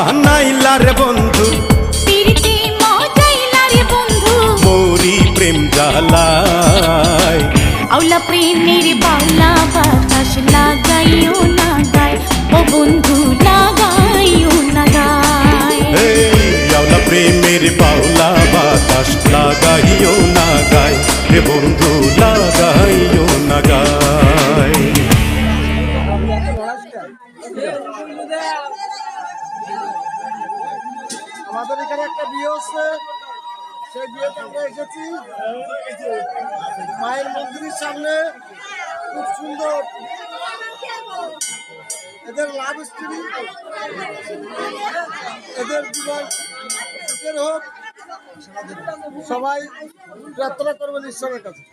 মানাইলা রে বন্ধু পিরিতি মজাইলা রে বন্ধু মোরি প্রেম জ্বালায় আউলা প্রেমের বাউলা বাতাস লাগাইও না গায় ও বন্ধু লাগাইও না গায় আউলা প্রেমের বাউলা বাতাস লাগাইও না গায় রে বন্ধু লাগাইও না গায়। আমাদের এখানে একটা বিয়ে হচ্ছে, সেই বিয়েতে আমরা এসেছি মায়ের মন্দিরের সামনে। খুব সুন্দর এদের লাভ স্টোরি, এদের জীবন সুখের হোক, সবাই প্রার্থনা করবেন ঈশ্বরের কাছে।